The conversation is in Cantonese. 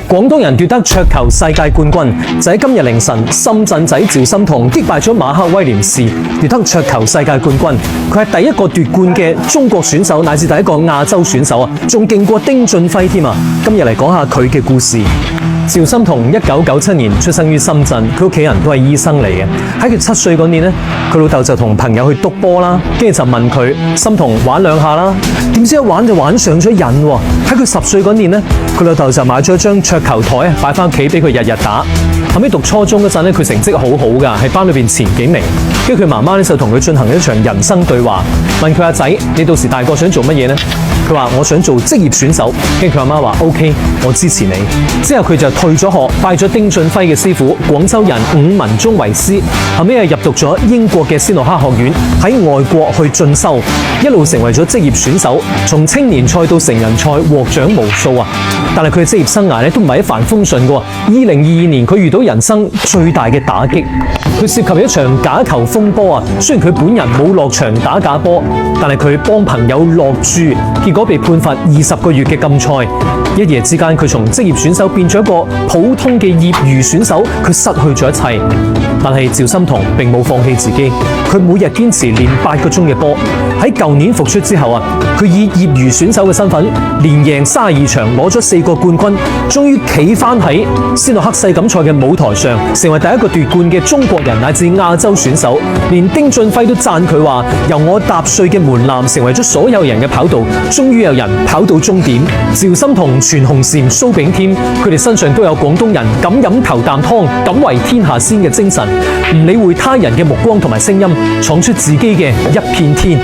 廣東人奪得桌球世界冠軍，就喺今日凌晨，深圳仔趙心童擊敗咗馬克威廉士，奪得桌球世界冠軍。佢係第一個奪冠嘅中國選手，乃至第一個亞洲選手啊，仲勁過丁俊暉添啊！今日嚟講下佢嘅故事。趙心童1997年出生於深圳，佢屋企人都係醫生嚟嘅。喺佢7歲嗰年呢，佢老豆就同朋友去督波啦，跟住就問佢心童玩兩下啦，點知一玩就玩上咗癮喎。喺佢10歲嗰年呢，佢老豆就買咗張桌球台擺翻屋企俾佢日日打。後尾讀初中嗰陣咧，佢成績好好㗎，係班裏邊前幾名。跟住佢媽媽咧就同佢進行一場人生對話，問佢阿仔：你到時大個想做乜嘢呢？佢話：我想做職業選手。跟住佢阿媽話：OK，我支持你。之後佢就退咗學，拜咗丁俊暉嘅師傅廣州人伍文忠為師。後尾又入讀咗英國嘅斯諾克學院，喺外國去進修，一路成為咗職業選手，從青年賽到成人賽獲獎無數啊！但係佢嘅職業生涯咧都唔係一帆風順嘅。2022年佢遇到人生最大嘅打擊，佢涉及一場假球風波啊！雖然佢本人冇落場打假波，但係佢幫朋友落注，結果被判罰20個月嘅禁賽。一夜之間，佢從職業選手變咗一個普通嘅業餘選手，佢失去咗一切。但係趙心童並冇放棄自己，佢每日堅持練8個鐘嘅波。喺舊年復出之後啊，佢以業餘選手嘅身份連贏32場，攞咗4個冠軍，終於企翻喺斯諾克世錦賽嘅舞台上，成為第一個奪冠嘅中國人乃至亞洲選手。連丁俊暉都讚佢話：由我踏碎嘅門檻，成為咗所有人嘅跑道，終於有人跑到終點。趙心童、全紅嬋、蘇炳添，佢哋身上都有廣東人敢飲頭啖湯、敢為天下先嘅精神，唔理會他人嘅目光同埋聲音，闖出自己嘅一片天。